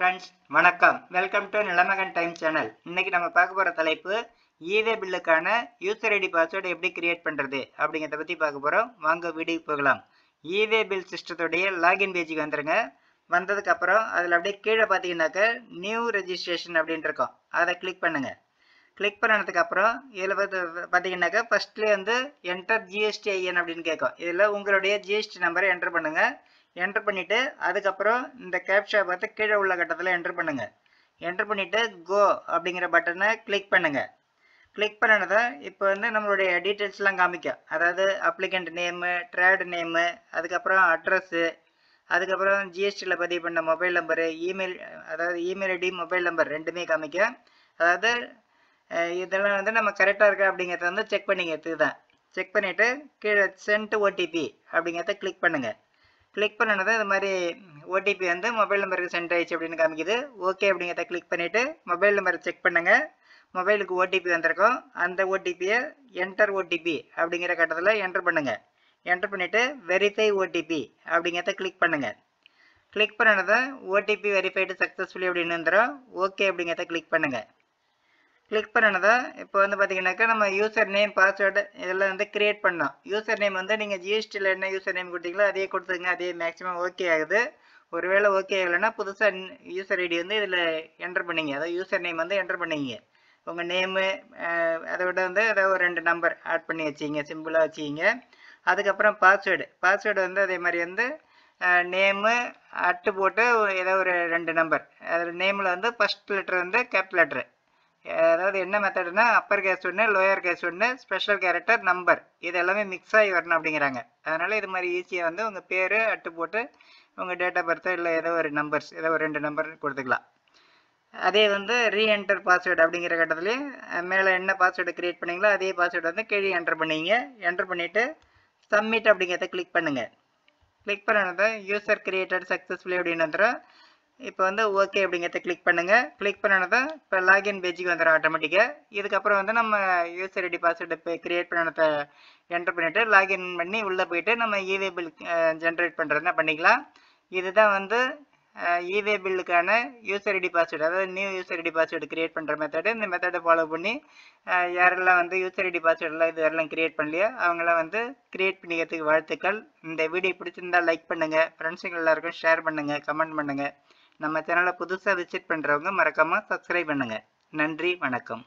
Friends வணக்கம். Welcome to Nilamagan time channel. இன்னைக்கு நம்ம பார்க்க போகிற தலைப்பு ஈவே பில்லுக்கான யூசர் ஐடி பாஸ்வேர்டு எப்படி கிரியேட் பண்ணுறது அப்படிங்கிறத பற்றி பார்க்க போகிறோம். வாங்க வீடியோக்கு போகலாம். ஈவே பில் சிஸ்டத்துடைய லாகின் பேஜுக்கு வந்துடுங்க. வந்ததுக்கப்புறம் அதில் அப்படியே கீழே பார்த்தீங்கன்னாக்க நியூ ரெஜிஸ்ட்ரேஷன் அப்படின்ட்டு இருக்கோம். அதை கிளிக் பண்ணுங்கள். கிளிக் பண்ணதுக்கப்புறம் இதில் பார்த்தீங்கன்னாக்கா ஃபஸ்ட்லேயே வந்து என்டர் ஜிஎஸ்டிஐஎன் அப்படின்னு கேட்கும். இதில் உங்களுடைய ஜிஎஸ்டி நம்பரை என்டர் பண்ணுங்கள். என்டர் பண்ணிவிட்டு அதுக்கப்புறம் இந்த கேப்ஷா பார்த்து கீழே உள்ள கட்டத்தில் என்டர் பண்ணுங்கள். என்டர் பண்ணிவிட்டு கோ அப்படிங்கிற பட்டனை கிளிக் பண்ணுங்கள். கிளிக் பண்ணதை இப்போ வந்து நம்மளுடைய டீட்டெயில்ஸ்லாம் காமிக்கும். அதாவது அப்ளிகண்ட் நேமு, ட்ரேடு நேமு, அதுக்கப்புறம் அட்ரஸ்ஸு, அதுக்கப்புறம் ஜிஎஸ்டியில் பதிவு பண்ண மொபைல் நம்பரு, இமெயில், அதாவது இமெயில் ஐடி, மொபைல் நம்பர் ரெண்டுமே காமிக்கும். அதாவது இதெல்லாம் வந்து நம்ம கரெக்டாக இருக்கா அப்படிங்கிறத வந்து செக் பண்ணிக்கிறது தான். செக் பண்ணிவிட்டு கீழே சென்ட் ஓடிபி அப்படிங்கிறத கிளிக் பண்ணுங்கள். கிளிக் பண்ணனது இது மாதிரி ஓடிபி வந்து மொபைல் நம்பருக்கு சென்ட் ஆயிடுச்சு அப்படின்னு காமிக்குது. ஓகே அப்படிங்கிறத கிளிக் பண்ணிவிட்டு மொபைல் நம்பரை செக் பண்ணுங்கள். மொபைலுக்கு ஓடிபி வந்திருக்கும். அந்த ஓடிபியை என்டர் ஓடிபி அப்படிங்கிற கட்டத்தில் என்டர் பண்ணுங்கள். என்டர் பண்ணிவிட்டு வெரிஃபை ஓடிபி அப்படிங்கிறத கிளிக் பண்ணுங்கள். கிளிக் பண்ணனதை ஓடிபி வெரிஃபைடு சக்ஸஸ்ஃபுல்லி அப்படின்னு வந்துடும். ஓகே அப்படிங்கிறத கிளிக் பண்ணுங்கள். கிளிக் பண்ணனதா இப்போ வந்து பார்த்தீங்கன்னாக்கா நம்ம யூசர் நேம், பாஸ்வேர்டு இதெல்லாம் வந்து கிரியேட் பண்ணோம். யூசர் நேம் வந்து நீங்கள் ஜிஎஸ்டியில் என்ன யூசர் நேம் கொடுத்தீங்களோ அதே கொடுத்துங்க. அதே மேக்ஸிமம் ஓகே ஆகுது. ஒருவேளை ஓகே ஆகலைன்னா புதுசாக யூசர் ஐடி வந்து இதில் என்டர் பண்ணிங்க. அதாவது யூசர் நேம் வந்து என்டர் பண்ணிங்க. உங்கள் நேமு அதை விட வந்து ஏதாவது ஒரு 2 நம்பர் ஆட் பண்ணி வச்சிங்க, சிம்பிளாக வச்சிங்க. அதுக்கப்புறம் பாஸ்வேர்டு வந்து அதே மாதிரி வந்து நேமு அட்டு போட்டு ஏதோ ஒரு 2 நம்பர். அதில் நேமில் வந்து ஃபஸ்ட் லெட்ரு வந்து கேபிட்டல் லெட்ரு. அதாவது என்ன மெத்தடுனா அப்பர் கேஸ் ஒன்று, லோயர் கேஸ் ஒன்று, ஸ்பெஷல் கேரக்டர், நம்பர் இது எல்லாமே மிக்ஸ் ஆகி வரணும் அப்படிங்கிறாங்க. அதனால் இது மாதிரி ஈஸியாக வந்து உங்கள் பேர் அட்டு போட்டு உங்கள் டேட் ஆஃப் பர்த்து இல்லை ஏதோ ஒரு நம்பர்ஸ், ஏதோ ஒரு 2 நம்பர் கொடுத்துக்கலாம். அதே வந்து ரீஎன்டர் பாஸ்வேர்டு அப்படிங்கிற கட்டத்துலேயும் மேலே என்ன பாஸ்வேர்டு க்ரியேட் பண்ணிங்களோ அதே பாஸ்வேர்டு வந்து கீழே என்டர் பண்ணிங்க. என்டர் பண்ணிவிட்டு சப்மிட் அப்படிங்கிறத கிளிக் பண்ணுங்கள். கிளிக் பண்ணதை யூசர் கிரியேட்டட் சக்ஸஸ்ஃபுல்லி அப்படின்னு வந்துடும். இப்போ வந்து ஓகே அப்படிங்கிறத கிளிக் பண்ணுங்கள். கிளிக் பண்ணதை இப்போ லாகின் பேஜுக்கு வந்துடும் ஆட்டோமேட்டிக்காக. இதுக்கப்புறம் வந்து நம்ம யூசர் ஐடி பாஸ்வேர்டு இப்போ கிரியேட் பண்ணதை என்டர் பண்ணிவிட்டு லாகின் பண்ணி உள்ளே போயிட்டு நம்ம ஈவே பில் ஜென்ரேட் பண்ணுறதுனா பண்ணிக்கலாம். இதுதான் வந்து ஈவே பில்லுக்கான யூசர் ஐடி பாஸ்வேர்டு, அதாவது new user ID password create பண்ணுற மெத்தடு. இந்த மெத்தடை ஃபாலோ பண்ணி யாரெல்லாம் வந்து யூசர் ஐடி பாஸ்வேர்டெலாம் இது வரலாம் கிரியேட் பண்ணலையோ அவங்களாம் வந்து கிரியேட் பண்ணிக்கிறதுக்கு வாழ்த்துக்கள். இந்த வீடியோ பிடிச்சிருந்தால் லைக் பண்ணுங்கள், ஃப்ரெண்ட்ஸுங்க எல்லாருக்கும் ஷேர் பண்ணுங்கள், கமெண்ட் பண்ணுங்கள். நம்ம சேனலை புதுசாக விசிட் பண்ணுறவங்க மறக்காமல் சப்ஸ்கிரைப் பண்ணுங்கள். நன்றி, வணக்கம்.